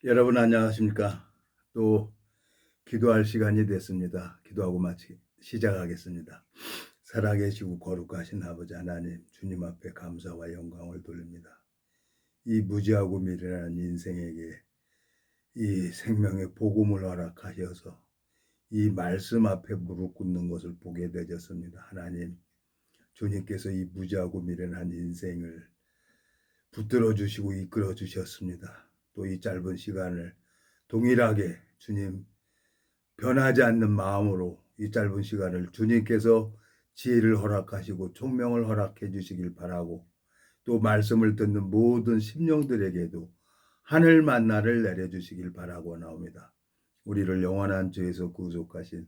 여러분 안녕하십니까? 또 기도할 시간이 됐습니다. 기도하고 시작하겠습니다. 살아계시고 거룩하신 아버지 하나님, 주님 앞에 감사와 영광을 돌립니다. 이 무지하고 미련한 인생에게 이 생명의 복음을 허락하셔서 이 말씀 앞에 무릎 꿇는 것을 보게 되었습니다. 하나님, 주님께서 이 무지하고 미련한 인생을 붙들어 주시고 이끌어 주셨습니다. 또 이 짧은 시간을 동일하게 주님 변하지 않는 마음으로 이 짧은 시간을 주님께서 지혜를 허락하시고 총명을 허락해 주시길 바라고, 또 말씀을 듣는 모든 심령들에게도 하늘 만나를 내려주시길 바라고 나옵니다. 우리를 영원한 죄에서 구속하신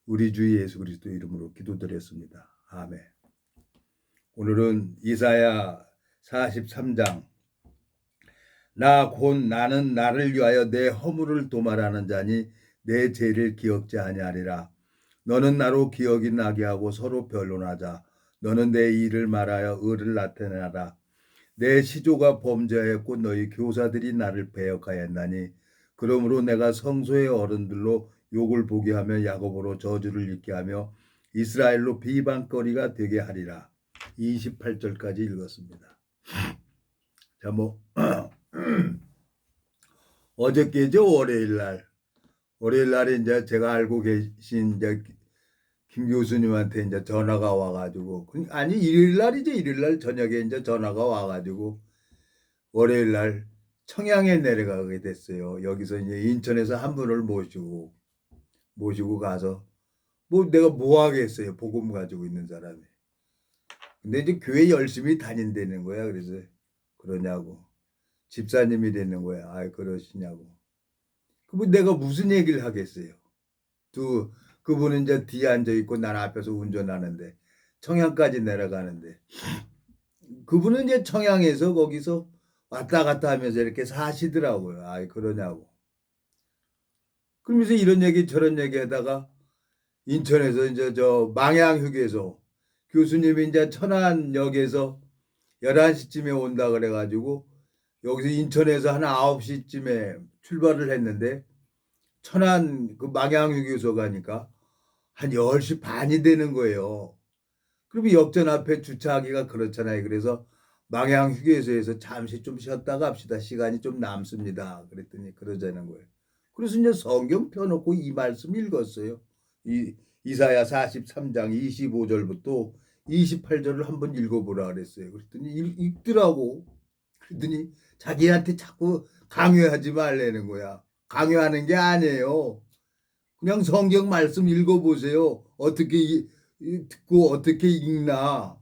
우리 주 예수 그리스도 이름으로 기도드렸습니다. 아멘. 오늘은 이사야 43장 나 곧 나는 나를 위하여 내 허물을 도말하는 자니 내 죄를 기억지 아니하리라. 너는 나로 기억이 나게 하고 서로 변론하자. 너는 내 일을 말하여 의를 나타내라. 내 시조가 범죄하였고 너희 교사들이 나를 배역하였나니 그러므로 내가 성소의 어른들로 욕을 보게 하며 야곱으로 저주를 읽게 하며 이스라엘로 비방거리가 되게 하리라. 28절까지 읽었습니다. 자, 어저께죠. 월요일날에 이제 제가 알고 계신 이제 김 교수님한테 이제 전화가 와가지고, 아니 일요일날 저녁에 이제 전화가 와가지고 월요일날 청양에 내려가게 됐어요. 여기서 이제 인천에서 한 분을 모시고 가서 내가 뭐 하겠어요. 복음 가지고 있는 사람이. 근데 이제 교회 열심히 다닌다는 거야. 그래서 그러냐고. 집사님이 되는 거야. 아, 그러시냐고. 그분 내가 무슨 얘기를 하겠어요. 그분은 이제 뒤에 앉아 있고 난 앞에서 운전하는데 청양까지 내려가는데, 그분은 이제 청양에서 거기서 왔다 갔다 하면서 이렇게 사시더라고요. 아, 그러냐고. 그러면서 이런 얘기 저런 얘기 하다가 인천에서 이제 저 망향휴게소 교수님이 이제 천안역에서 11시쯤에 온다 그래가지고 여기서 인천에서 한 9시쯤에 출발을 했는데 천안 그 망향휴게소 가니까 한 10시 반이 되는 거예요. 그러면 역전 앞에 주차하기가 그렇잖아요. 그래서 망향휴게소에서 잠시 좀 쉬었다 갑시다. 시간이 좀 남습니다. 그랬더니 그러자는 거예요. 그래서 이제 성경 펴놓고 이 말씀 읽었어요. 이사야 43장 25절부터 28절을 한번 읽어보라 그랬어요. 그랬더니 읽더라고. 그랬더니 자기한테 자꾸 강요하지 말라는 거야. 강요하는 게 아니에요. 그냥 성경 말씀 읽어보세요. 어떻게 듣고 어떻게 읽나.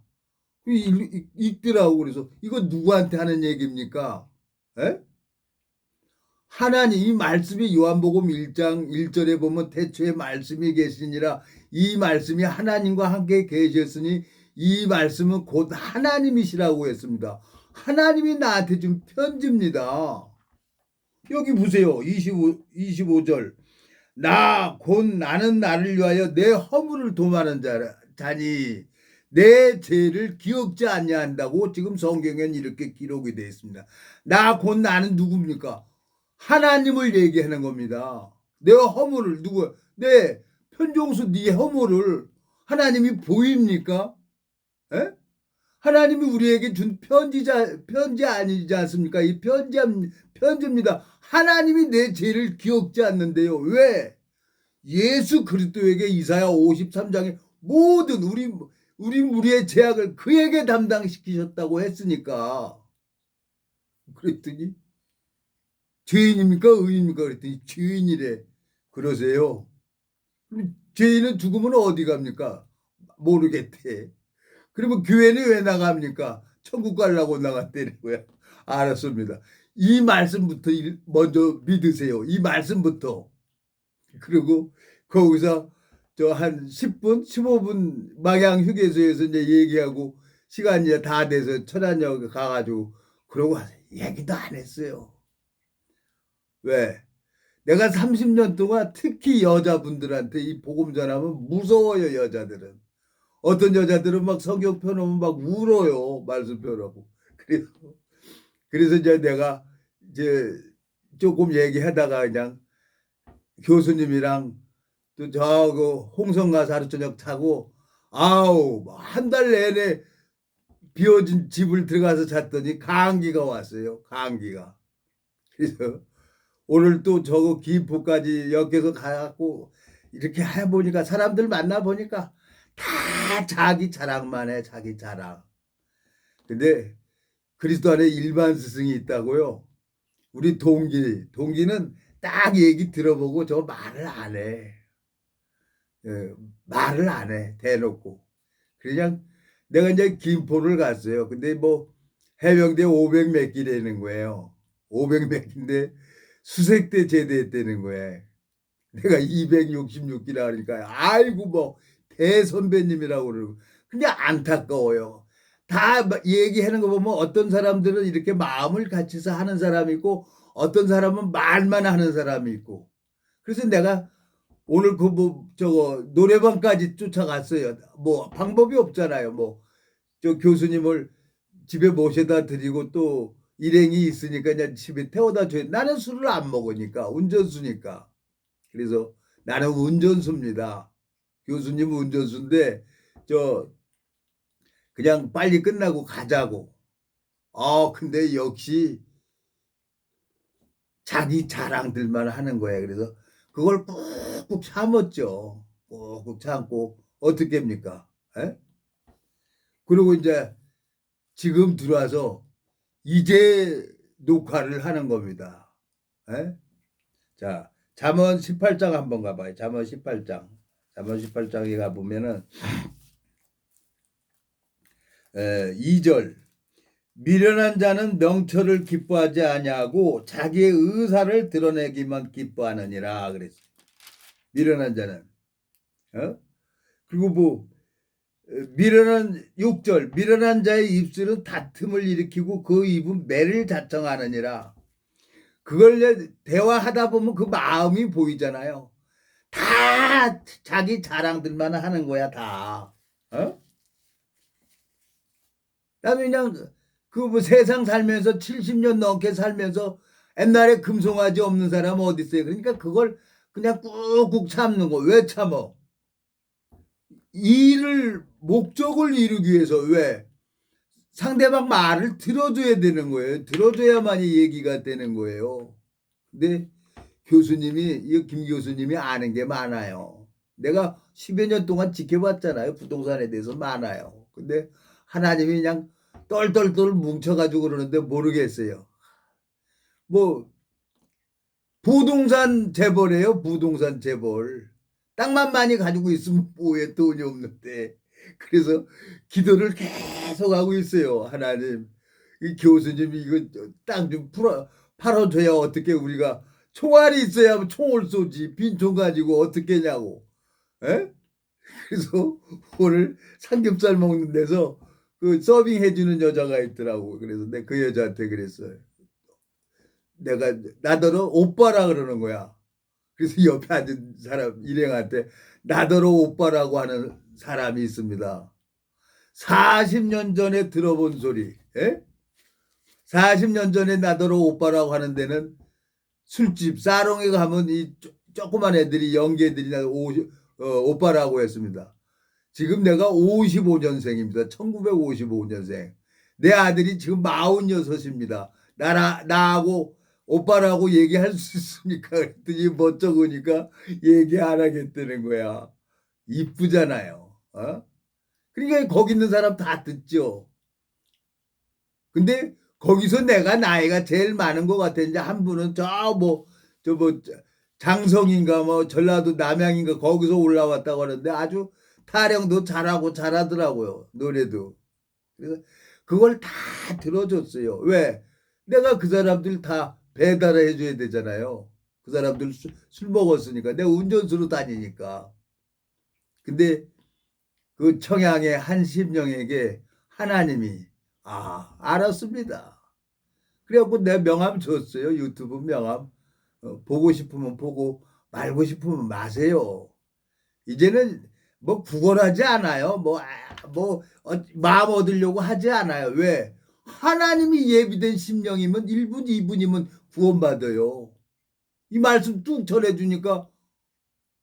읽더라고. 그래서 이거 누구한테 하는 얘기입니까? 에? 하나님, 이 말씀이 요한복음 1장 1절에 보면 태초에 말씀이 계시니라, 이 말씀이 하나님과 함께 계셨으니 이 말씀은 곧 하나님이시라고 했습니다. 하나님이 나한테 준 편지입니다. 여기 보세요. 25절. 곧 나는 나를 위하여 내 허물을 도말하는 자니 내 죄를 기억지 아니한다고 지금 성경에는 이렇게 기록이 되어 있습니다. 곧 나는 누굽니까? 하나님을 얘기하는 겁니다. 내 허물을 내 편종수 네 허물을 하나님이 보입니까? 에? 하나님이 우리에게 준 편지 아니지 않습니까? 이 편지입니다. 하나님이 내 죄를 기억지 않는데요. 왜? 예수 그리스도에게 이사야 53장에 모든 우리의 죄악을 그에게 담당시키셨다고 했으니까. 그랬더니 죄인입니까? 의인입니까? 그랬더니 죄인이래. 그러세요. 죄인은 죽으면 어디 갑니까? 모르겠대. 그러면 교회는 왜 나갑니까? 천국 가려고 나갔다는 거야. 알았습니다. 이 말씀부터 먼저 믿으세요. 이 말씀부터. 그리고 거기서 저 한 10분, 15분 망향 휴게소에서 이제 얘기하고 시간이 이제 다 돼서 천안역 가가지고 그러고 얘기도 안 했어요. 왜? 내가 30년 동안 특히 여자분들한테 이 복음 전하면 무서워요. 여자들은. 어떤 여자들은 막 성경 펴놓으면 막 울어요. 말씀 펴놓고. 그래서 이제 내가 이제 조금 얘기하다가 그냥 교수님이랑 또 저 그 홍성 가서 하루 저녁 타고 아우 한 달 내내 비워진 집을 들어가서 잤더니 감기가 왔어요. 감기가. 그래서 오늘 또 저거 김포까지 역에서 가갖고 이렇게 해보니까 사람들 만나보니까 다 자기 자랑만 해. 자기 자랑. 근데 그리스도 안에 일반 스승이 있다고요. 우리 동기는 딱 얘기 들어보고 저 말을 안 해. 예, 말을 안 해. 대놓고. 그냥 내가 이제 김포를 갔어요. 근데 뭐 해병대 500 몇 기라는 거예요. 500 몇 기인데 수색대 제대했다는 거예요. 내가 266기라 하니까 아이고 뭐 대선배님이라고 그러고 그냥 안타까워요. 다 얘기하는 거 보면 어떤 사람들은 이렇게 마음을 같이서 하는 사람이 있고 어떤 사람은 말만 하는 사람이 있고 그래서 내가 오늘 그 뭐 저거 노래방까지 쫓아갔어요. 뭐 방법이 없잖아요. 뭐 저 교수님을 집에 모셔다 드리고 또 일행이 있으니까 그냥 집에 태워다 줘요. 나는 술을 안 먹으니까 운전수니까. 그래서 나는 운전수입니다. 교수님은 운전수인데 저 그냥 빨리 끝나고 가자고. 근데 역시 자기 자랑들만 하는 거예요. 그래서 그걸 꾹꾹 참았죠. 꾹꾹 참고 어떻게 합니까? 에? 그리고 이제 지금 들어와서 이제 녹화를 하는 겁니다. 에? 자, 잠언 18장 한번 가봐요. 잠언 18장. 잠언 18장에 가보면은 2절 미련한 자는 명철을 기뻐하지 아니하고 자기의 의사를 드러내기만 기뻐하느니라 그랬어요. 미련한 자는 그리고 뭐 미련한 6절 미련한 자의 입술은 다툼을 일으키고 그 입은 매를 자청하느니라. 그걸 대화하다 보면 그 마음이 보이잖아요. 다 자기 자랑들만 하는 거야 다. 나는 그냥 그 뭐 세상 살면서 70년 넘게 살면서 옛날에 금송아지 없는 사람은 어디 있어요. 그러니까 그걸 그냥 꾹꾹 참는 거. 왜 참어? 일을 목적을 이루기 위해서. 왜? 상대방 말을 들어줘야 되는 거예요. 들어줘야만이 얘기가 되는 거예요. 근데 교수님이 김 교수님이 아는 게 많아요. 내가 10여 년 동안 지켜봤잖아요. 부동산에 대해서 많아요. 근데 하나님이 그냥 똘똘똘 뭉쳐가지고 그러는데 모르겠어요. 뭐 부동산 재벌이에요. 부동산 재벌. 땅만 많이 가지고 있으면 뭐에 돈이 없는데. 그래서 기도를 계속 하고 있어요. 하나님. 이 교수님이 이거 땅 좀 팔아줘야 어떻게 우리가 총알이 있어야 총을 쏘지. 빈총 가지고 어떻게 하냐고. 에? 그래서 오늘 삼겹살 먹는 데서 그 서빙 해주는 여자가 있더라고. 그래서 내가 그 여자한테 그랬어요. 내가 나더러 오빠라 그러는 거야. 그래서 옆에 앉은 사람 일행한테 나더러 오빠라고 하는 사람이 있습니다. 40년 전에 들어본 소리. 에? 40년 전에 나더러 오빠라고 하는 데는 술집 사롱에 가면 이 조그만 애들이 연계들이 오빠라고 했습니다. 지금 내가 55년생입니다. 1955년생. 내 아들이 지금 46입니다. 나하고 오빠라고 얘기할 수 있습니까? 그랬더니 멋쩍으니까 얘기 안 하겠다는 거야. 이쁘잖아요. 그러니까 거기 있는 사람 다 듣죠. 근데 거기서 내가 나이가 제일 많은 것 같아. 이제 한 분은 장성인가 뭐 전라도 남양인가 거기서 올라왔다고 하는데 아주 타령도 잘하고 잘하더라고요. 노래도. 그래서 그걸 다 들어줬어요. 왜? 내가 그 사람들 다 배달을 해줘야 되잖아요. 그 사람들 술 먹었으니까. 내가 운전수로 다니니까. 근데 그 청양의 한 심령에게 하나님이 알았습니다. 그래갖고 내가 명함 줬어요. 유튜브 명함. 보고 싶으면 보고 말고 싶으면 마세요. 이제는 뭐 구걸하지 않아요. 마음 얻으려고 하지 않아요. 왜? 하나님이 예비된 심령이면 1분, 2분이면 구원받아요. 이 말씀 쭉 전해주니까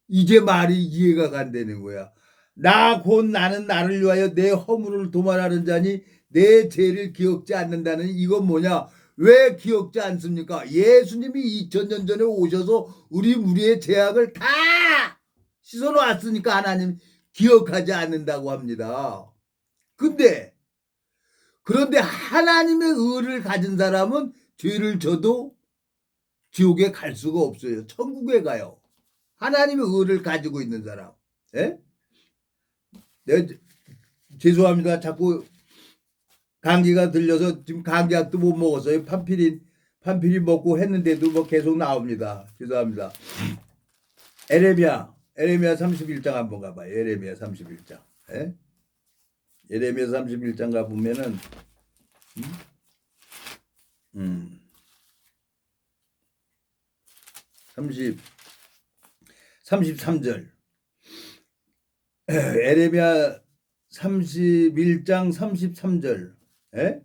이제 말이 이해가 간다는 거야. 나 곧 나는 나를 위하여 내 허물을 도말하는 자니 내 죄를 기억지 않는다는 이건 뭐냐? 왜 기억지 않습니까? 예수님이 2000년 전에 오셔서 우리의 죄악을 다 씻어놓았으니까 하나님 기억하지 않는다고 합니다. 그런데 하나님의 의를 가진 사람은 죄를 져도 지옥에 갈 수가 없어요. 천국에 가요. 하나님의 의를 가지고 있는 사람. 예? 네, 죄송합니다. 자꾸 감기가 들려서 지금 감기약도 못 먹었어요. 판피린 먹고 했는데도 뭐 계속 나옵니다. 죄송합니다. 에레미야 31장 한번 가봐요. 에레미야 31장. 예? 에레미야 31장 가보면은 33절. 에레미야 31장 33절. 에?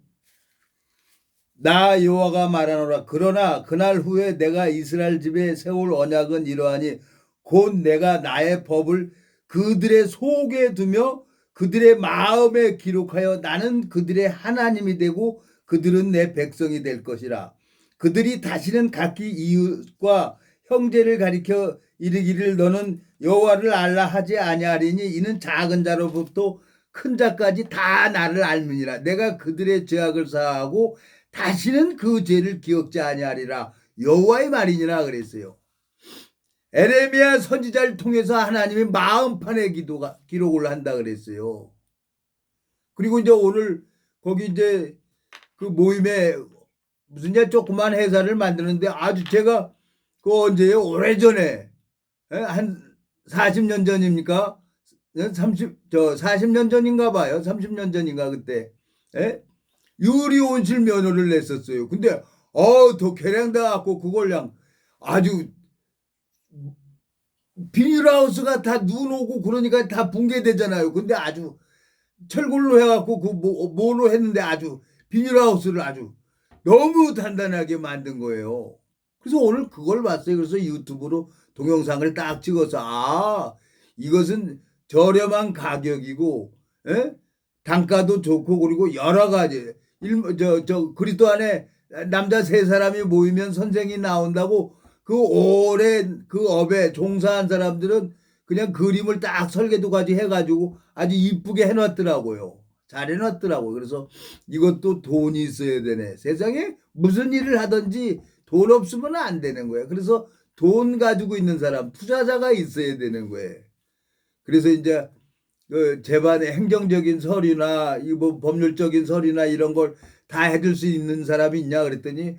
나 여호와가 말하노라. 그러나 그날 후에 내가 이스라엘 집에 세울 언약은 이러하니 곧 내가 나의 법을 그들의 속에 두며 그들의 마음에 기록하여 나는 그들의 하나님이 되고 그들은 내 백성이 될 것이라. 그들이 다시는 각기 이웃과 형제를 가리켜 이르기를 너는 여호와를 알라 하지 아니하리니 이는 작은 자로부터 큰 자까지 다 나를 알미니라. 내가 그들의 죄악을 사하고 다시는 그 죄를 기억지 아니하리라. 여호와의 말이니라 그랬어요. 에레미야 선지자를 통해서 하나님이 마음판에 기록을 한다 그랬어요. 그리고 이제 오늘 거기 이제 그 모임에 무슨 이제 조그만 회사를 만드는데 아주 제가 그 언제요? 오래전에 한 40년 전입니까? 40년 전인가 봐요. 30년 전인가 그때. 에? 유리 온실 면허를 냈었어요. 근데 더 개량돼 갖고 그걸 그냥 아주 비닐하우스가 다 눈 오고 그러니까 다 붕괴되잖아요. 근데 아주 철골로 해갖고 그 뭐로 했는데 아주 비닐하우스를 아주 너무 단단하게 만든 거예요. 그래서 오늘 그걸 봤어요. 그래서 유튜브로 동영상을 딱 찍어서 이것은 저렴한 가격이고 단가도 좋고 그리고 여러 가지 그리스도 안에 남자 3사람이 모이면 선생이 나온다고 그 오랜 그 업에 종사한 사람들은 그냥 그림을 딱 설계도까지 해가지고 아주 이쁘게 해놨더라고요. 잘 해놨더라고요. 그래서 이것도 돈이 있어야 되네. 세상에 무슨 일을 하든지 돈 없으면 안 되는 거예요. 그래서 돈 가지고 있는 사람, 투자자가 있어야 되는 거예요. 그래서 이제 그 재반의 행정적인 서류나 뭐 법률적인 서류나 이런 걸 다 해줄 수 있는 사람이 있냐 그랬더니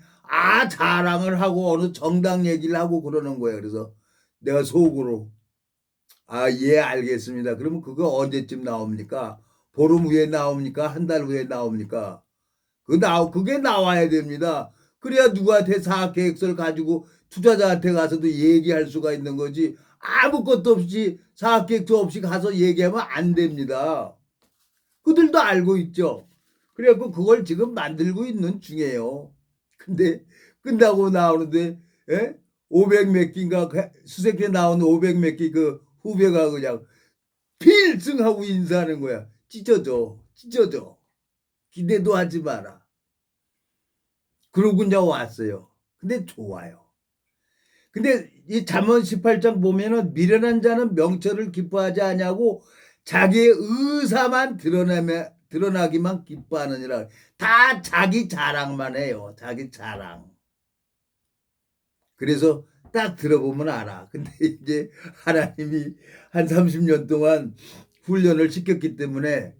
자랑을 하고 어느 정당 얘기를 하고 그러는 거예요. 그래서 내가 속으로 예 알겠습니다. 그러면 그거 언제쯤 나옵니까? 보름 후에 나옵니까? 한 달 후에 나옵니까? 그게 나와야 됩니다. 그래야 누구한테 사업계획서를 가지고 투자자한테 가서도 얘기할 수가 있는 거지. 아무것도 없이 사업계획서 없이 가서 얘기하면 안 됩니다. 그들도 알고 있죠. 그래갖고 그걸 지금 만들고 있는 중이에요. 근데 끝나고 나오는데 500 몇 기인가 수색해 나오는 500 몇 기 그 후배가 그냥 필승하고 인사하는 거야. 찢어져. 기대도 하지 마라. 그러고 이제 왔어요. 근데 좋아요. 근데 이 잠언 18장 보면은 미련한 자는 명철을 기뻐하지 아니하고 자기의 의사만 드러나기만 기뻐하느니라. 다 자기 자랑만 해요. 자기 자랑. 그래서 딱 들어보면 알아. 근데 이제 하나님이 한 30년 동안 훈련을 시켰기 때문에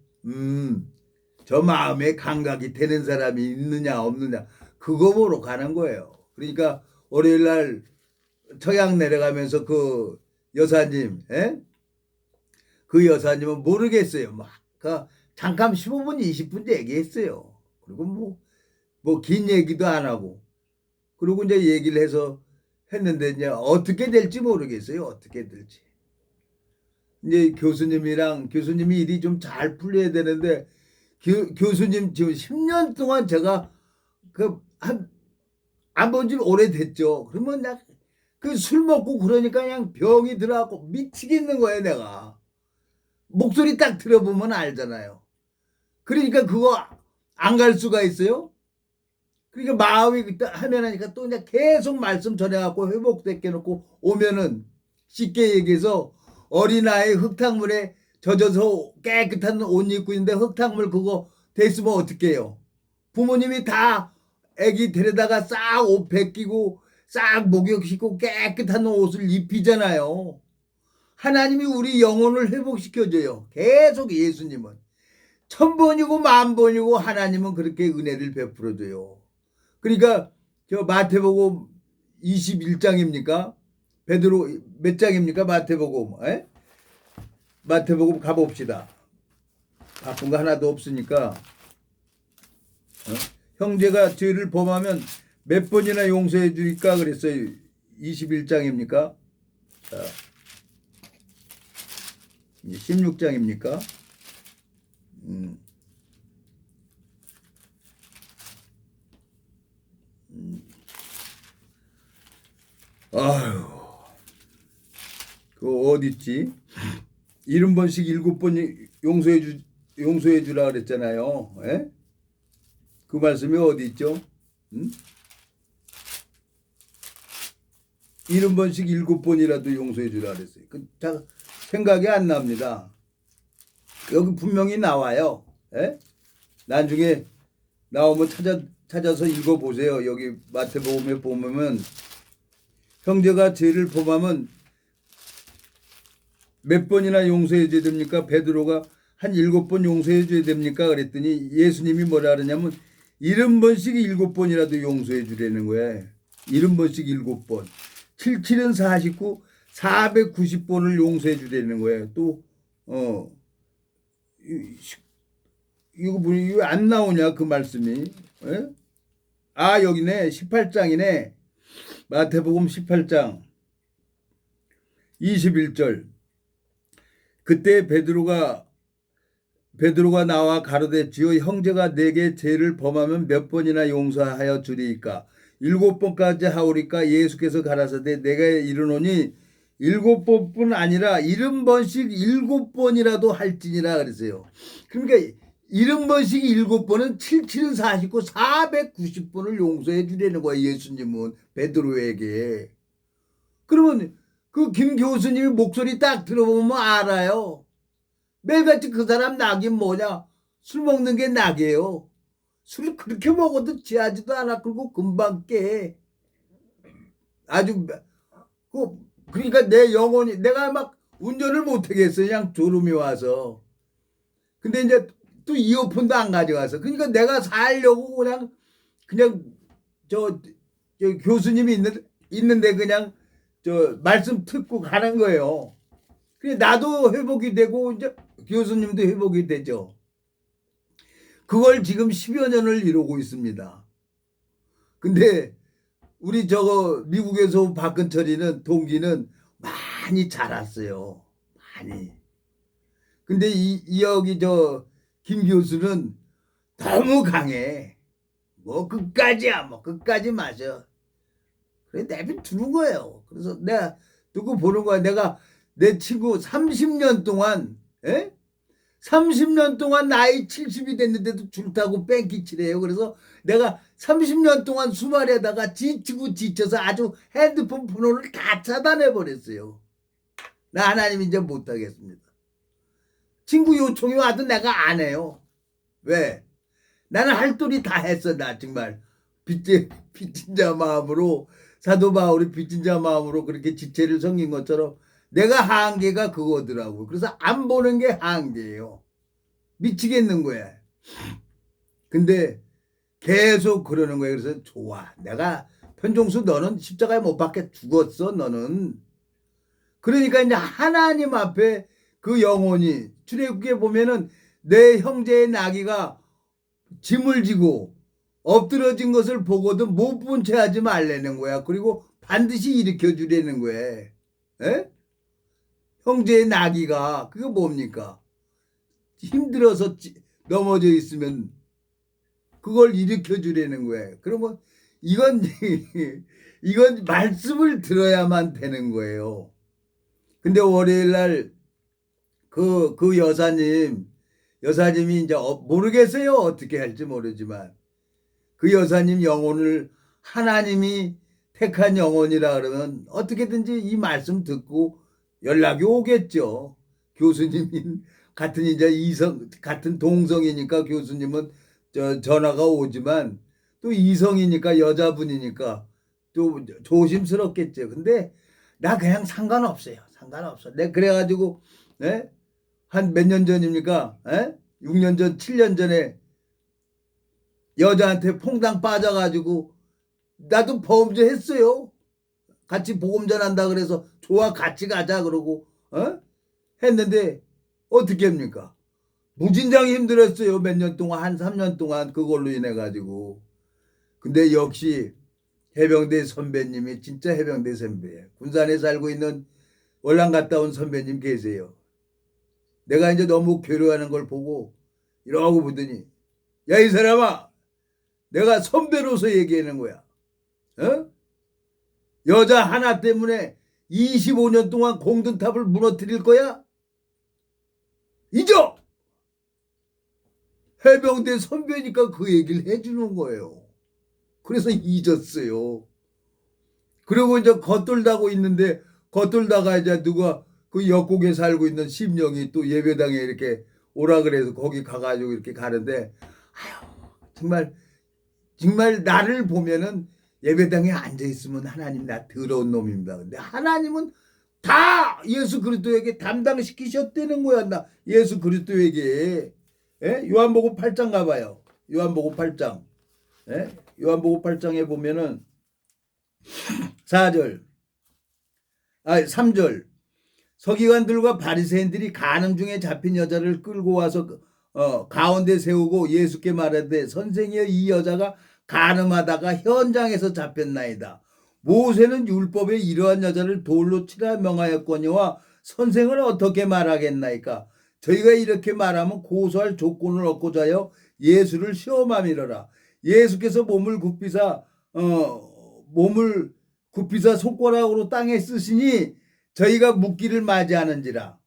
저 마음에 감각이 되는 사람이 있느냐 없느냐 그거 보러 가는 거예요. 그러니까 월요일 날 청양 내려가면서 그 여사님, 그 여사님은 모르겠어요. 그 잠깐 15분, 20분 얘기했어요. 그리고 뭐 긴 얘기도 안 하고. 그리고 이제 얘기를 해서 했는데 이제 어떻게 될지 모르겠어요. 어떻게 될지. 이제 교수님이 일이 좀 잘 풀려야 되는데 교수님 지금 10년 동안 제가 안 본 지 오래됐죠. 그러면 그 술 먹고 그러니까 그냥 병이 들어갖고 미치겠는 거예요, 내가. 목소리 딱 들어보면 알잖아요. 그러니까 그거 안 갈 수가 있어요? 그러니까 마음이 그때 하면 하니까 또 그냥 계속 말씀 전해갖고 회복시켜놓고 오면은 쉽게 얘기해서 어린아이 흙탕물에 젖어서 깨끗한 옷 입고 있는데 흙탕물 그거 됐으면 어떡해요? 부모님이 다 애기 데려다가 싹 옷 벗기고 싹 목욕시키고 깨끗한 옷을 입히잖아요. 하나님이 우리 영혼을 회복시켜줘요. 계속 예수님은. 1000번이고 10,000번이고 하나님은 그렇게 은혜를 베풀어줘요. 그러니까 저 마태복음 21장입니까? 베드로 몇 장입니까? 마태복음. 에? 마태복음 가봅시다. 바쁜 거 하나도 없으니까. 형제가 죄를 범하면 몇 번이나 용서해 줄까 그랬어요. 21장입니까? 자, 16장입니까? 아유, 그거 어딨지? 70번씩 7번 용서해 주라 그랬잖아요. 에? 그 말씀이 어디 있죠? 70번씩 7번이라도 용서해 주라 그랬어요. 생각이 안 납니다. 여기 분명히 나와요. 에? 나중에 나오면 찾아서 읽어보세요. 여기 마태복음에 보면 형제가 죄를 범하면 몇 번이나 용서해 줘야 됩니까? 베드로가 한 7번 용서해 줘야 됩니까? 그랬더니 예수님이 뭐라 그러냐면 70번씩 7번이라도 용서해 주라는 거예요. 70번씩 7번. 77은 49, 490번을 용서해 주라는 거예요. 또 이거 왜 안 나오냐 그 말씀이. 에? 아 여기네 18장이네. 마태복음 18장 21절. 그때 베드로가 나와 가로되,"주여 형제가 내게 죄를 범하면 몇 번이나 용서하여 주리이까? 7번까지 하오리까? 예수께서 가라사대 내가 이르노니 7번뿐 아니라 70번씩 7번이라도 할지니라 그랬어요. 그러니까 70번씩 7번은 77은 49, 490번을 용서해 주려는 거야 예수님은 베드로에게. 그러면 그 김 교수님이 목소리 딱 들어보면 알아요. 매일같이 그 사람 낙이 뭐냐? 술 먹는 게 낙이에요. 술을 그렇게 먹어도 취하지도 않아. 그리고 금방 깨. 아주 그러니까 내 영혼이 내가 막 운전을 못하겠어요. 그냥 졸음이 와서. 근데 이제 또 이어폰도 안 가져가서. 그러니까 내가 살려고 그냥 저 교수님이 있는데 그냥 말씀 듣고 가는 거예요. 그래 나도 회복이 되고 이제 교수님도 회복이 되죠. 그걸 지금 10여 년을 이루고 있습니다. 근데 우리 미국에서 박근철이는 동기는 많이 자랐어요. 많이. 근데 여기 김 교수는 너무 강해. 뭐 끝까지야. 뭐 끝까지 마셔. 그래 내비 두는 거예요. 그래서 내가 두고 보는 거야. 내가 내 친구 30년 동안 30년 동안 나이 70이 됐는데도 줄 타고 뺑기치래요. 그래서 내가 30년 동안 수발에다가 지치고 지쳐서 아주 핸드폰 번호를 다 차단해 버렸어요. 나 하나님 이제 못하겠습니다. 친구 요청이 와도 내가 안 해요. 왜? 나는 할 도리 다 했어. 나 정말 빚진 자 마음으로 사도 바울이 빚진 자 마음으로 그렇게 지체를 섬긴 것처럼 내가 한계가 그거더라고. 그래서 안 보는 게 한계예요. 미치겠는 거야. 근데 계속 그러는 거예요. 그래서 좋아. 내가 편종수 너는 십자가에 못 박혀 죽었어. 너는. 그러니까 이제 하나님 앞에 그 영혼이 출애굽기에 보면은 내 형제의 나귀가 짐을 지고 엎드러진 것을 보고도 못 본 채 하지 말라는 거야. 그리고 반드시 일으켜 주라는 거야. 에? 형제의 나귀가 그게 뭡니까? 힘들어서 넘어져 있으면 그걸 일으켜 주려는 거예요. 그러면 이건 이건 말씀을 들어야만 되는 거예요. 근데 월요일 날 그 여사님이 이제 모르겠어요. 어떻게 할지 모르지만 그 여사님 영혼을 하나님이 택한 영혼이라 그러면 어떻게든지 이 말씀 듣고 연락이 오겠죠. 교수님이 같은 이제 같은 동성이니까 교수님은 전화가 오지만 또 이성이니까 여자분이니까 또 조심스럽겠죠. 근데 나 그냥 상관없어요. 상관없어. 내가 그래가지고 한 몇 년 전입니까? 6년 전, 7년 전에 여자한테 퐁당 빠져가지고 나도 범죄 했어요. 같이 복음 전한다 그래서 좋아 같이 가자 그러고 했는데 어떻게 합니까? 무진장이 힘들었어요. 몇 년 동안 한 3년 동안 그걸로 인해 가지고. 근데 역시 해병대 선배님이 진짜 해병대 선배예요. 군산에 살고 있는 월남 갔다 온 선배님 계세요. 내가 이제 너무 괴로워하는 걸 보고 이러고 보더니 야 이 사람아 내가 선배로서 얘기하는 거야. 여자 하나 때문에 25년 동안 공든탑을 무너뜨릴 거야? 잊어! 해병대 선배니까 그 얘기를 해주는 거예요. 그래서 잊었어요. 그리고 이제 겉돌다고 있는데 겉돌다가 이제 누가 그 역곡에 살고 있는 심령이 또 예배당에 이렇게 오라 그래서 거기 가가지고 이렇게 가는데 아유 정말 나를 보면은 예배당에 앉아 있으면 하나님 나 더러운 놈입니다. 근데 하나님은 다 예수 그리스도에게 담당시키셨다는 거야. 나 예수 그리스도에게. 요한복음 8장 가봐요. 요한복음 8장. 요한복음 8장에 보면은 4절. 3절. 서기관들과 바리새인들이 간음 중에 잡힌 여자를 끌고 와서 가운데 세우고 예수께 말하되 선생이여 이 여자가 간음하다가 현장에서 잡혔나이다. 모세는 율법에 이러한 여자를 돌로 치라 명하였거니와 선생은 어떻게 말하겠나이까. 저희가 이렇게 말하면 고소할 조건을 얻고자 하여 예수를 시험함이러라. 예수께서 몸을 굽히사 손가락으로 땅에 쓰시니 저희가 묻기를 맞이하는지라.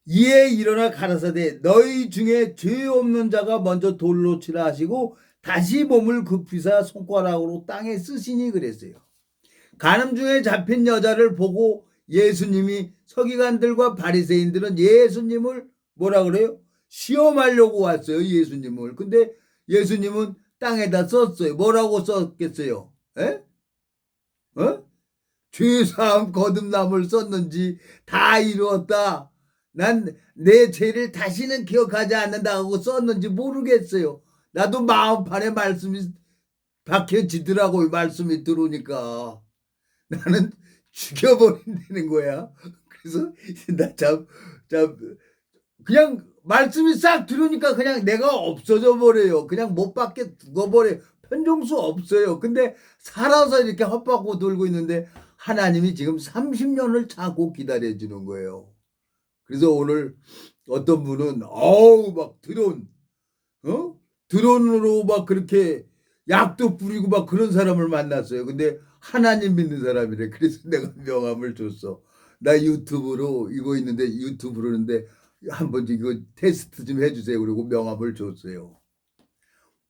이에 일어나 가라사대 너희 중에 죄 없는 자가 먼저 돌로 치라 하시고 다시 몸을 굽히사 손가락으로 땅에 쓰시니 그랬어요. 간음 중에 잡힌 여자를 보고 예수님이 서기관들과 바리새인들은 예수님을 뭐라 그래요? 시험하려고 왔어요. 예수님을. 근데 예수님은 땅에다 썼어요. 뭐라고 썼겠어요? 죄사함 거듭남을 썼는지 다 이루었다. 난 내 죄를 다시는 기억하지 않는다고 썼는지 모르겠어요. 나도 마음판에 말씀이 박혀지더라고요. 말씀이 들어오니까. 나는 죽여버린다는 거야. 그래서 나 참 그냥 말씀이 싹 들으니까 그냥 내가 없어져 버려요. 그냥 못 밖에 죽어버려요. 편종수 없어요. 근데 살아서 이렇게 헛바고 돌고 있는데 하나님이 지금 30년을 참고 기다려주는 거예요. 그래서 오늘 어떤 분은 막 드론으로 막 그렇게 약도 뿌리고 막 그런 사람을 만났어요. 근데 하나님 믿는 사람이래. 그래서 내가 명함을 줬어. 나 유튜브로 이거 있는데 유튜브로는데 한번 이거 테스트 좀 해주세요. 그리고 명함을 줬어요.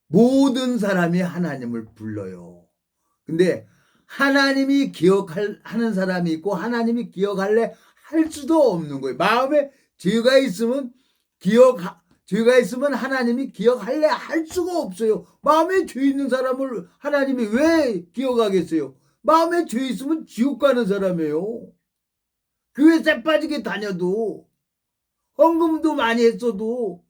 모든 사람이 하나님을 불러요. 근데 하나님이 하는 사람이 있고 하나님이 기억할래 할 수도 없는 거예요. 마음에 죄가 있으면 하나님이 기억할래 할 수가 없어요. 마음에 죄 있는 사람을 하나님이 왜 기억하겠어요? 마음에 죄 있으면 지옥 가는 사람이에요. 교회 쎄 빠지게 다녀도 헌금도 많이 했어도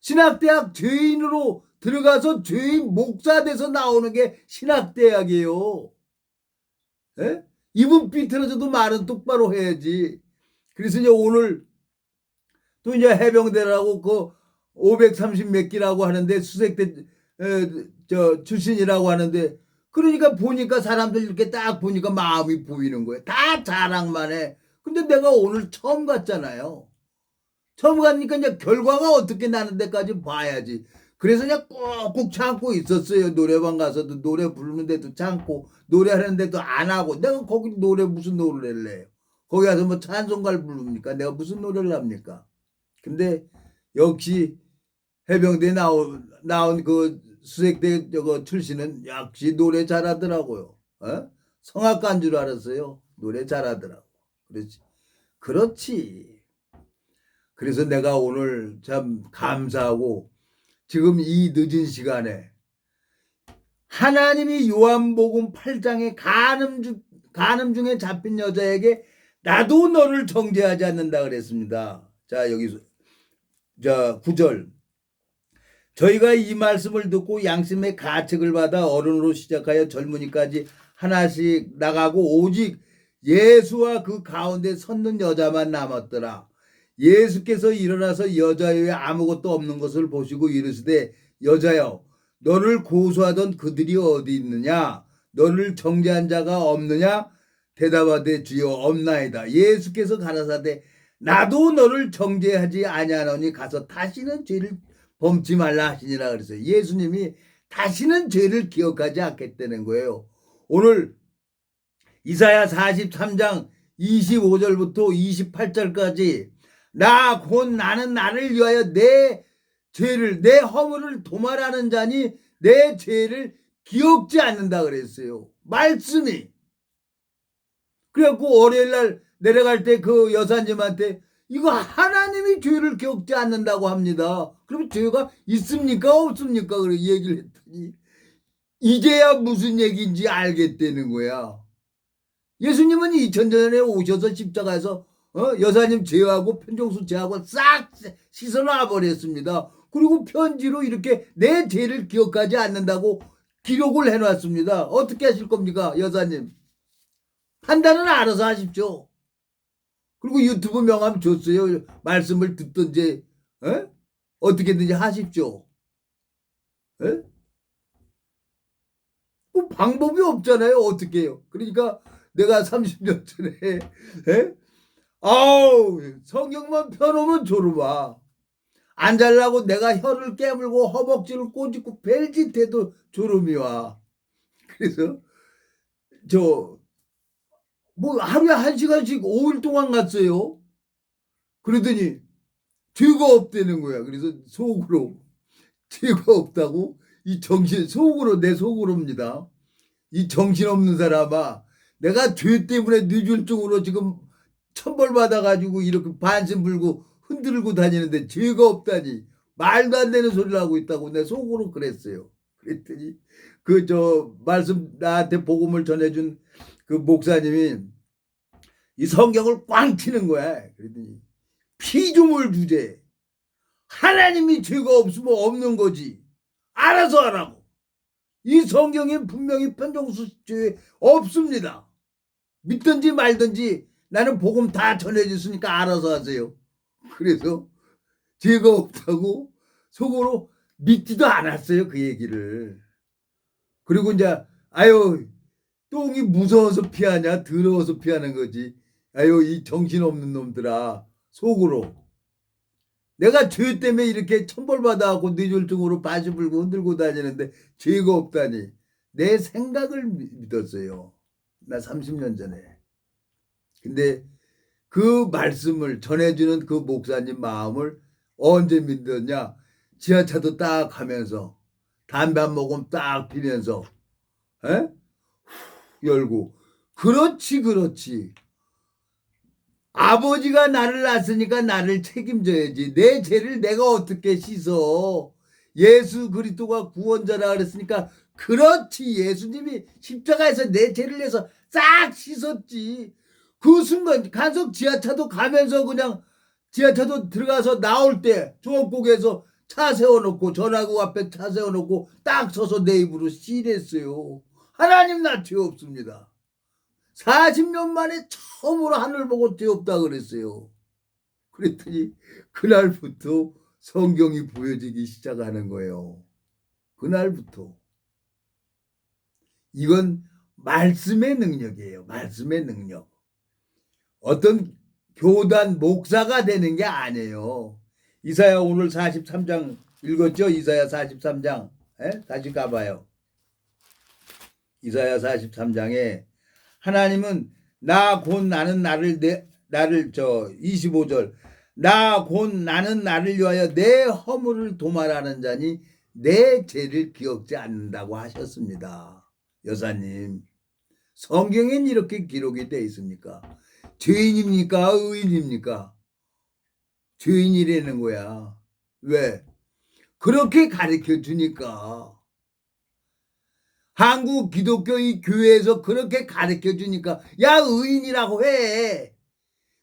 신학대학 죄인으로 들어가서 죄인 목사 돼서 나오는 게 신학대학이에요. 입은 삐뚤어져도 말은 똑바로 해야지. 그래서 이제 오늘 또 이제 해병대라고 그 530 몇 기라고 하는데 수색대 출신이라고 하는데 그러니까 보니까 사람들 이렇게 딱 보니까 마음이 보이는 거예요. 다 자랑만 해. 근데 내가 오늘 처음 갔잖아요. 처음 가니까 이제 결과가 어떻게 나는 데까지 봐야지. 그래서 그냥 꾹꾹 참고 있었어요. 노래방 가서도 노래 부르는데도 참고 노래하는데도 안 하고 내가 거기 노래 무슨 노래를 해요. 거기 가서 뭐 찬송가를 부릅니까? 내가 무슨 노래를 합니까? 근데 역시 해병대 나온 그 수색대 저거 출신은 역시 노래 잘하더라고요. 어? 성악가인 줄 알았어요. 노래 잘하더라고. 그렇지. 그렇지. 그래서 내가 오늘 참 감사하고 지금 이 늦은 시간에 하나님이 요한복음 8장에 간음 중에 잡힌 여자에게 나도 너를 정죄하지 않는다 그랬습니다. 자, 여기서 자 9절. 저희가 이 말씀을 듣고 양심의 가책을 받아 어른으로 시작하여 젊은이까지 하나씩 나가고 오직 예수와 그 가운데 섰는 여자만 남았더라. 예수께서 일어나서 여자의 아무것도 없는 것을 보시고 이르시되 여자여 너를 고소하던 그들이 어디 있느냐? 너를 정죄한 자가 없느냐? 대답하되 주여 없나이다. 예수께서 가라사대 나도 너를 정죄하지 아니하노니 가서 다시는 죄를 범치 말라 하시니라 그랬어요. 예수님이 다시는 죄를 기억하지 않겠다는 거예요. 오늘 이사야 43장 25절부터 28절까지 나 곧 나는 나를 위하여 내 죄를 내 허물을 도말하는 자니 내 죄를 기억지 않는다 그랬어요. 말씀이. 그래갖고 월요일날 내려갈 때 그 여사님한테 이거 하나님이 죄를 기억지 않는다고 합니다. 그럼 죄가 있습니까 없습니까? 그래 얘기를 했더니 이제야 무슨 얘기인지 알겠다는 거야. 예수님은 2000년 전에 오셔서 십자가에서 여사님 죄하고 편정수 죄하고 싹 씻어놔 버렸습니다. 그리고 편지로 이렇게 내 죄를 기억하지 않는다고 기록을 해놨습니다. 어떻게 하실 겁니까 여사님? 판단은 알아서 하십시오. 그리고 유튜브 명함 줬어요. 말씀을 듣든지 어떻게든지 하십시오. 뭐 방법이 없잖아요. 어떻게 해요. 그러니까 내가 30년 전에 아우 성경만 펴놓으면 졸음아. 안 잘라고 내가 혀를 깨물고 허벅지를 꼬집고 벨짓해도 졸음이 와. 그래서 뭐 하루에 1시간씩 5일 동안 갔어요. 그러더니 죄가 없다는 거야. 그래서 속으로 죄가 없다고 이 정신 속으로 내 속으로입니다. 이 정신없는 사람아 내가 죄 때문에 뇌졸중으로 지금 천벌 받아가지고 이렇게 반신 불고 흔들고 다니는데 죄가 없다니 말도 안 되는 소리를 하고 있다고 내 속으로 그랬어요. 그랬더니 말씀 나한테 복음을 전해준 그 목사님이 이 성경을 꽝 치는 거야. 그랬더니 피조물 주제 하나님이 죄가 없으면 없는 거지. 알아서 하라고. 이 성경에 분명히 편정수죄 없습니다. 믿든지 말든지 나는 복음 다 전해줬으니까 알아서 하세요. 그래서 죄가 없다고 속으로 믿지도 않았어요. 그 얘기를. 그리고 이제 아유 똥이 무서워서 피하냐 더러워서 피하는 거지. 아유 이 정신없는 놈들아 속으로. 내가 죄 때문에 이렇게 천벌받아갖고 뇌졸중으로 바지 불고 흔들고 다니는데 죄가 없다니 내 생각을 믿었어요. 나 30년 전에. 근데 그 말씀을 전해주는 그 목사님 마음을 언제 믿었냐? 지하차도 딱 가면서 담배 한 모금 딱 피면서 열고 그렇지 아버지가 나를 낳았으니까 나를 책임져야지. 내 죄를 내가 어떻게 씻어. 예수 그리스도가 구원자라 그랬으니까 그렇지. 예수님이 십자가에서 내 죄를 내서 싹 씻었지. 그 순간 간섭 지하차도 가면서 그냥 지하차도 들어가서 나올 때 조업국에서 차 세워놓고 전화국 앞에 차 세워놓고 딱 서서 내 입으로 씨랬어요. 하나님 나 죄 없습니다. 40년 만에 처음으로 하늘 보고 죄 없다 그랬어요. 그랬더니 그날부터 성경이 보여지기 시작하는 거예요. 그날부터. 이건 말씀의 능력이에요. 말씀의 능력. 어떤 교단 목사가 되는 게 아니에요. 이사야 오늘 43장 읽었죠? 이사야 43장. 에? 다시 가봐요. 이사야 43장에 하나님은 나 곧 나는 나를 25절 나 곧 나는 나를 위하여 내 허물을 도말하는 자니 내 죄를 기억지 않는다고 하셨습니다. 여사님, 성경엔 이렇게 기록이 되어 있습니까? 죄인입니까? 의인입니까? 죄인이라는 거야. 왜? 그렇게 가르쳐 주니까. 한국 기독교의 교회에서 그렇게 가르쳐 주니까 야 의인이라고 해.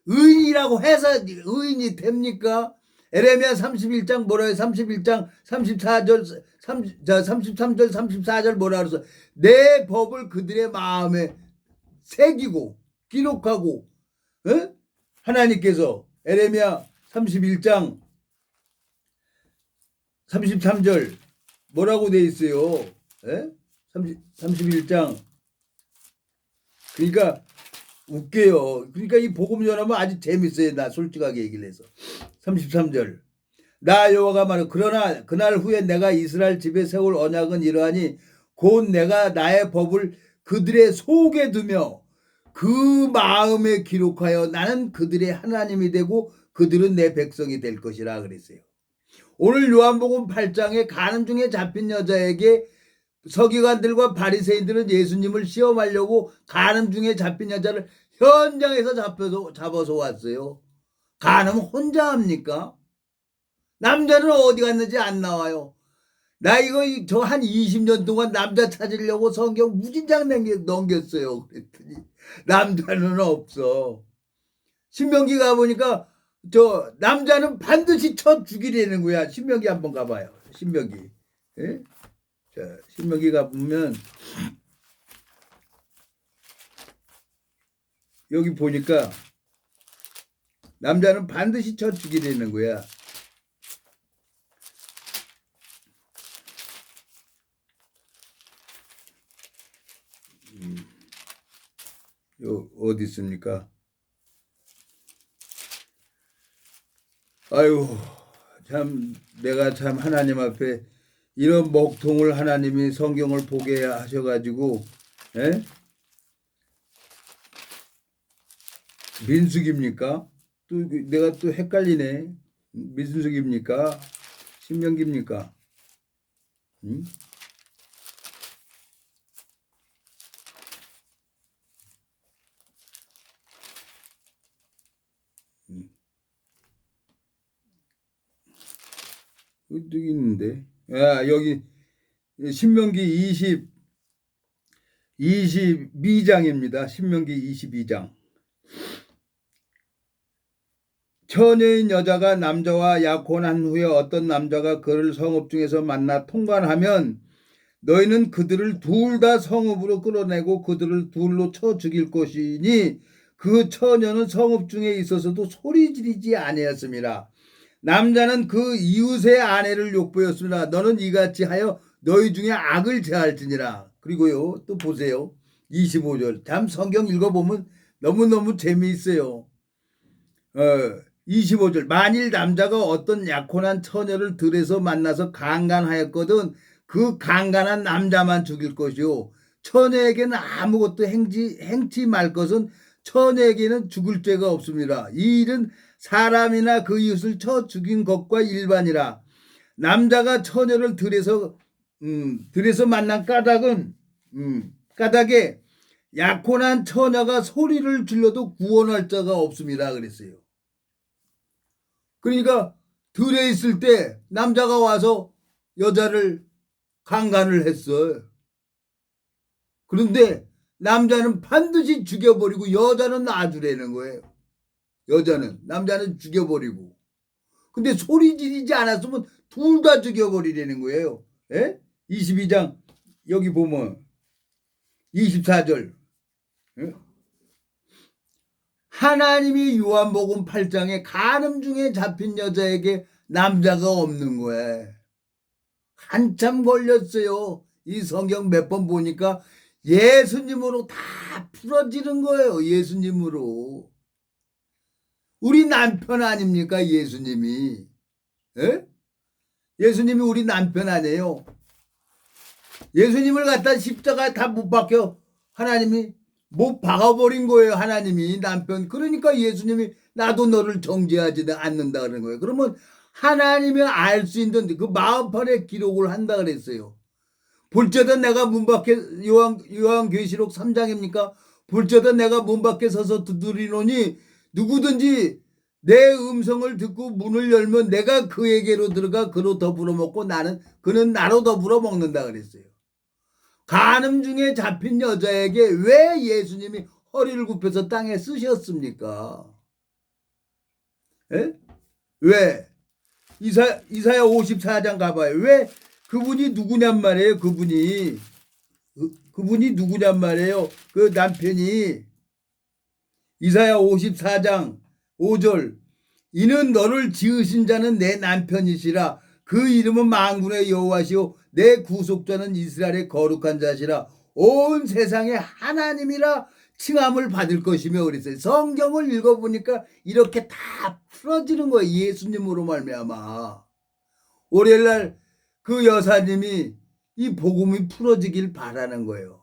의인이라고 해서 의인이 됩니까? 에레미야 31장 뭐라 해? 31장 34절 33절 34절 뭐라 그래서 내 법을 그들의 마음에 새기고 기록하고 하나님께서 에레미야 31장 33절 뭐라고 돼 있어요? 31장 그러니까 웃겨요. 그러니까 이 복음 전하면 아주 재밌어요. 나 솔직하게 얘기를 해서 33절 나 여호와가 말하고 그러나 그날 후에 내가 이스라엘 집에 세울 언약은 이러하니 곧 내가 나의 법을 그들의 속에 두며 그 마음에 기록하여 나는 그들의 하나님이 되고 그들은 내 백성이 될 것이라 그랬어요. 오늘 요한복음 8장에 간음 중에 잡힌 여자에게 서기관들과 바리새인들은 예수님을 시험하려고 간음 중에 잡힌 여자를 현장에서 잡아서 왔어요. 간음 혼자 합니까? 남자는 어디 갔는지 안 나와요. 나 이거 저 한 20년 동안 남자 찾으려고 성경 무진장 넘겼어요. 그랬더니 남자는 없어. 신명기 가보니까 저 남자는 반드시 쳐 죽이려는 거야. 신명기 한번 가봐요. 신명기. 예? 자, 신명기 가보면 여기 보니까 남자는 반드시 쳐 죽이려는 거야. 어디 있습니까? 아유, 참 내가 참 하나님 앞에 이런 먹통을 하나님이 성경을 보게 하셔가지고 민수기입니까? 또 내가 또 헷갈리네. 민수기입니까? 신명기입니까? 응? 어디 있는데? 여기 신명기 22장입니다. 신명기 22장. 처녀인 여자가 남자와 약혼한 후에 어떤 남자가 그를 성읍 중에서 만나 통관하면 너희는 그들을 둘 다 성읍으로 끌어내고 그들을 둘로 쳐 죽일 것이니 그 처녀는 성읍 중에 있어서도 소리 지르지 아니하였습니다. 남자는 그 이웃의 아내를 욕보였습니다. 너는 이같이 하여 너희 중에 악을 제할지니라. 그리고요 또 보세요. 25절 참 성경 읽어보면 너무너무 재미있어요. 25절 만일 남자가 어떤 약혼한 처녀를 들에서 만나서 강간하였거든 그 강간한 남자만 죽일 것이요 처녀에게는 아무것도 행치 말 것은 처녀에게는 죽을 죄가 없습니다. 이 일은 사람이나 그 이웃을 쳐 죽인 것과 일반이라. 남자가 처녀를 들에서 만난 까닭은 까닭에 약혼한 처녀가 소리를 질러도 구원할 자가 없습니다. 그랬어요. 그러니까 들에 있을 때 남자가 와서 여자를 강간을 했어요. 그런데 남자는 반드시 죽여버리고 여자는 놔주라는 거예요. 남자는 죽여버리고. 근데 소리 지르지 않았으면 둘 다 죽여버리라는 거예요. 22장 여기 보면 24절 하나님이 요한복음 8장에 간음 중에 잡힌 여자에게 남자가 없는 거예요. 한참 걸렸어요. 이 성경 몇 번 보니까 예수님으로 다 풀어지는 거예요. 예수님으로. 우리 남편 아닙니까? 예수님이. 예? 예수님이 우리 남편 아니에요. 예수님을 갖다 십자가에 다 못 박혀 하나님이 못 박아버린 거예요. 하나님이 남편. 그러니까 예수님이 나도 너를 정죄하지 않는다 그러는 거예요. 그러면 하나님이 알 수 있는 그 마음판에 기록을 한다 그랬어요. 볼지어다 내가 문 밖에 요한계시록 3장입니까? 볼지어다 내가 문 밖에 서서 두드리노니 누구든지 내 음성을 듣고 문을 열면 내가 그에게로 들어가 그로 더불어 먹고 그는 나로 더불어 먹는다 그랬어요. 간음 중에 잡힌 여자에게 왜 예수님이 허리를 굽혀서 땅에 쓰셨습니까? 에? 왜? 이사야 54장 가봐요. 왜 그분이 누구냔 말이에요. 그분이 누구냔 말이에요. 그 남편이 이사야 54장 5절 이는 너를 지으신 자는 내 남편이시라 그 이름은 만군의 여호와시오 내 구속자는 이스라엘의 거룩한 자시라 온 세상의 하나님이라 칭함을 받을 것이며 그랬어요. 성경을 읽어보니까 이렇게 다 풀어지는 거예요. 예수님으로 말미암아. 월요일날 그 여사님이 이 복음이 풀어지길 바라는 거예요.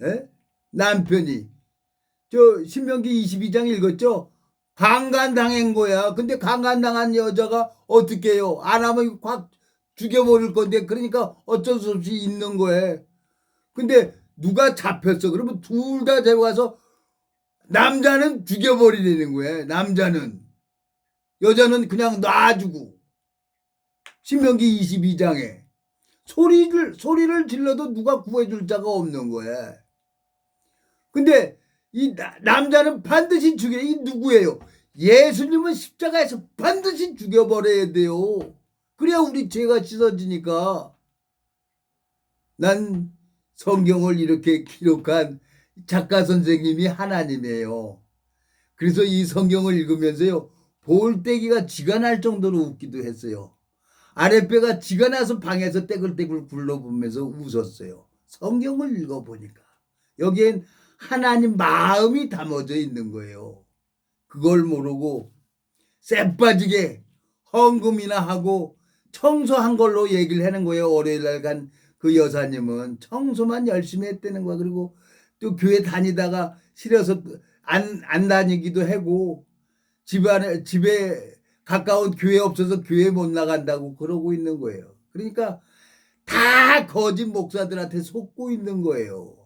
에? 남편이 신명기 22장 읽었죠? 강간당한 거야. 근데 강간당한 여자가 어떻게 해요? 안 하면 확 죽여버릴 건데 그러니까 어쩔 수 없이 있는 거예요. 근데 누가 잡혔어. 그러면 둘 다 데려가서 남자는 죽여버리려는 거예요. 남자는. 여자는 그냥 놔주고. 신명기 22장에 소리를 질러도 누가 구해줄 자가 없는 거예요. 근데 이 남자는 반드시 이 누구예요? 예수님은 십자가에서 반드시 죽여버려야 돼요. 그래야 우리 죄가 씻어지니까. 난 성경을 이렇게 기록한 작가 선생님이 하나님이에요. 그래서 이 성경을 읽으면서요. 볼때기가 쥐가 날 정도로 웃기도 했어요. 아랫배가 쥐가 나서 방에서 떼굴떼굴 굴러보면서 웃었어요. 성경을 읽어보니까. 여기엔 하나님 마음이 담아져 있는 거예요. 그걸 모르고 쎄빠지게 헌금이나 하고 청소한 걸로 얘기를 하는 거예요. 월요일날 간 그 여사님은 청소만 열심히 했다는 거야. 그리고 또 교회 다니다가 싫어서 안 다니기도 하고 집에 가까운 교회 없어서 교회 못 나간다고 그러고 있는 거예요. 그러니까 다 거짓 목사들한테 속고 있는 거예요.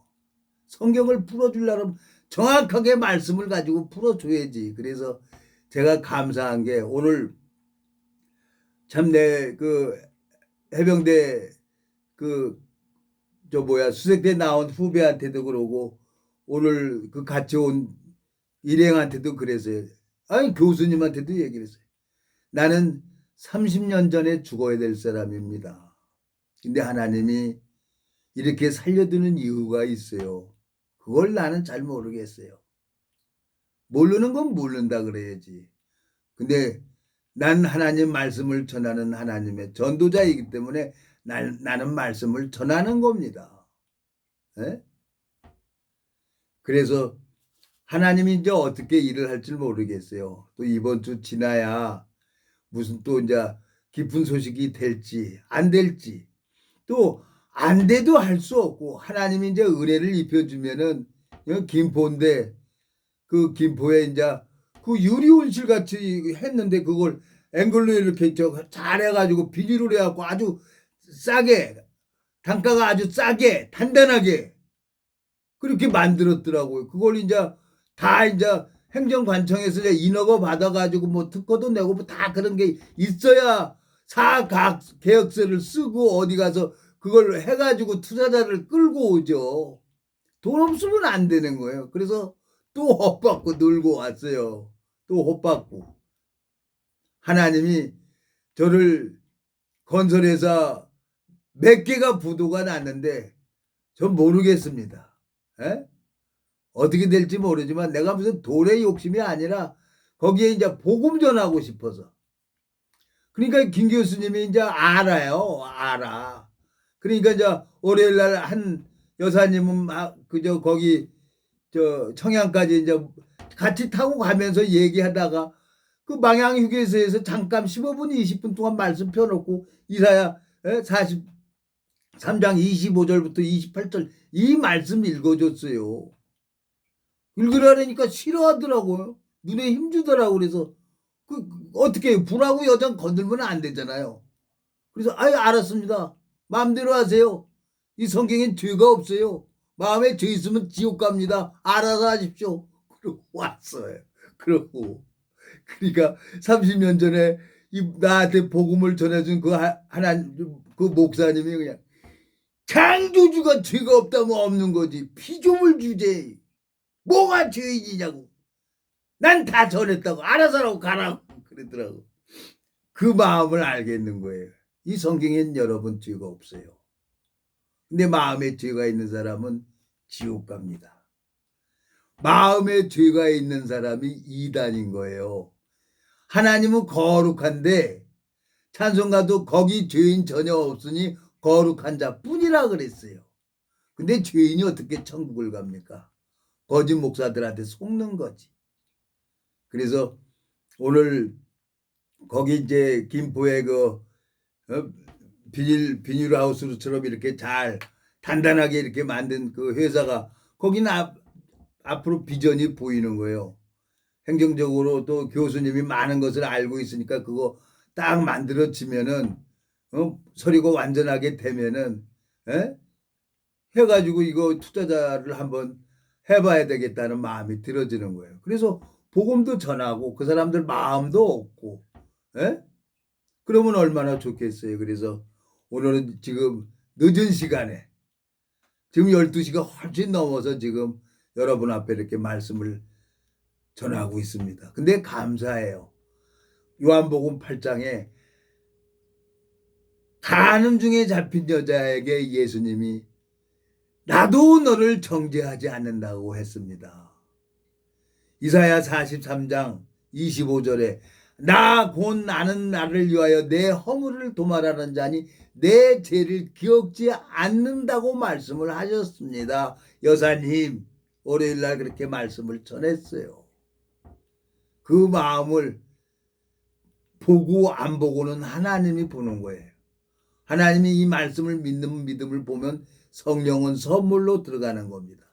성경을 풀어주려면 정확하게 말씀을 가지고 풀어줘야지. 그래서 제가 감사한 게 오늘 참 내 그 해병대 수색대 나온 후배한테도 그러고 오늘 그 같이 온 일행한테도 그랬어요. 아니 교수님한테도 얘기를 했어요. 나는 30년 전에 죽어야 될 사람입니다. 근데 하나님이 이렇게 살려두는 이유가 있어요. 그걸 나는 잘 모르겠어요. 모르는 건 모른다 그래야지. 근데 난 하나님 말씀을 전하는 하나님의 전도자이기 때문에 나는 말씀을 전하는 겁니다. 에? 그래서 하나님이 이제 어떻게 일을 할지 모르겠어요. 또 이번 주 지나야 무슨 또 이제 깊은 소식이 될지 안 될지 또 안 돼도 할 수 없고 하나님이 이제 은혜를 입혀주면은 김포인데 그 김포에 이제 그 유리온실 같이 했는데 그걸 앵글로 이렇게 잘해가지고 비닐로 해갖고 아주 싸게 단가가 아주 싸게 단단하게 그렇게 만들었더라고요. 그걸 이제 다 이제 행정관청에서 이제 인허가 받아가지고 뭐 특허도 내고 뭐 다 그런 게 있어야 계약서를 쓰고 어디 가서 그걸 해가지고 투자자를 끌고 오죠. 돈 없으면 안 되는 거예요. 그래서 또 헛받고 놀고 왔어요. 또 헛받고. 하나님이 저를 건설회사 몇 개가 부도가 났는데 전 모르겠습니다. 에? 어떻게 될지 모르지만 내가 무슨 돈의 욕심이 아니라 거기에 이제 복음 전하고 싶어서. 그러니까 김 교수님이 이제 알아요. 알아. 그러니까 이제 월요일 날 한 여사님은 그저 거기 저 청양까지 이제 같이 타고 가면서 얘기하다가 그 망향 휴게소에서 잠깐 15분, 20분 동안 말씀 펴놓고 이사야 43장 25절부터 28절 이 말씀 읽어줬어요. 읽으라니까 싫어하더라고요. 눈에 힘주더라고. 그래서 어떻게 해요? 불하고 여장 건들면 안 되잖아요. 그래서 아유 알았습니다. 마음대로 하세요. 이 성경엔 죄가 없어요. 마음에 죄 있으면 지옥 갑니다. 알아서 하십시오. 그러고 왔어요. 그러고 그러니까 30년 전에 나한테 복음을 전해준 그 하나님 그 목사님이 그냥 창조주가 죄가 없다면 없는 거지 피조물 주제 뭐가 죄인이냐고 난 다 전했다고 알아서 하라고 가라고 그러더라고. 그 마음을 알겠는 거예요. 이 성경엔 여러분 죄가 없어요. 근데 마음에 죄가 있는 사람은 지옥 갑니다. 마음에 죄가 있는 사람이 이단인 거예요. 하나님은 거룩한데 찬송가도 거기 죄인 전혀 없으니 거룩한 자뿐이라 그랬어요. 근데 죄인이 어떻게 천국을 갑니까? 거짓 목사들한테 속는 거지. 그래서 오늘 거기 이제 김포에 그 비닐하우스처럼 이렇게 잘 단단하게 이렇게 만든 그 회사가 거기는 앞으로 비전이 보이는 거예요. 행정적으로 또 교수님이 많은 것을 알고 있으니까 그거 딱 만들어지면은 서리고 완전하게 되면은 해가지고 이거 투자자를 한번 해봐야 되겠다는 마음이 들어지는 거예요. 그래서 복음도 전하고 그 사람들 마음도 얻고 그러면 얼마나 좋겠어요. 그래서 오늘은 지금 늦은 시간에 지금 12시가 훨씬 넘어서 지금 여러분 앞에 이렇게 말씀을 전하고 있습니다. 근데 감사해요. 요한복음 8장에 간음 중에 잡힌 여자에게 예수님이 나도 너를 정죄하지 않는다고 했습니다. 이사야 43장 25절에 나 곧 나는 나를 위하여 내 허물을 도말하는 자니 내 죄를 기억지 않는다고 말씀을 하셨습니다. 여사님 월요일날 그렇게 말씀을 전했어요. 그 마음을 보고 안 보고는 하나님이 보는 거예요. 하나님이 이 말씀을 믿는 믿음을 보면 성령은 선물로 들어가는 겁니다.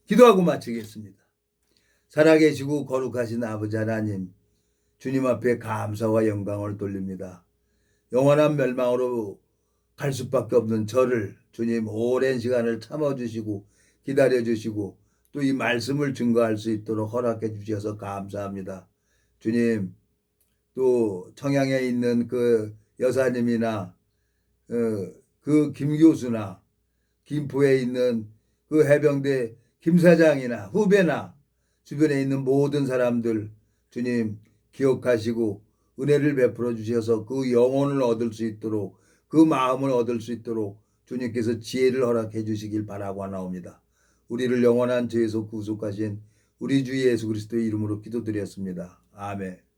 기도하고 마치겠습니다. 살아계시고 거룩하신 아버지 하나님, 주님 앞에 감사와 영광을 돌립니다. 영원한 멸망으로 갈 수밖에 없는 저를 주님 오랜 시간을 참아주시고 기다려주시고 또 이 말씀을 증거할 수 있도록 허락해 주셔서 감사합니다. 주님, 또 청양에 있는 그 여사님이나 그 김 교수나 김포에 있는 그 해병대 김 사장이나 후배나 주변에 있는 모든 사람들 주님 기억하시고 은혜를 베풀어 주셔서 그 영혼을 얻을 수 있도록 그 마음을 얻을 수 있도록 주님께서 지혜를 허락해 주시길 바라고 하나옵니다. 우리를 영원한 죄에서 구속하신 우리 주 예수 그리스도의 이름으로 기도드렸습니다. 아멘.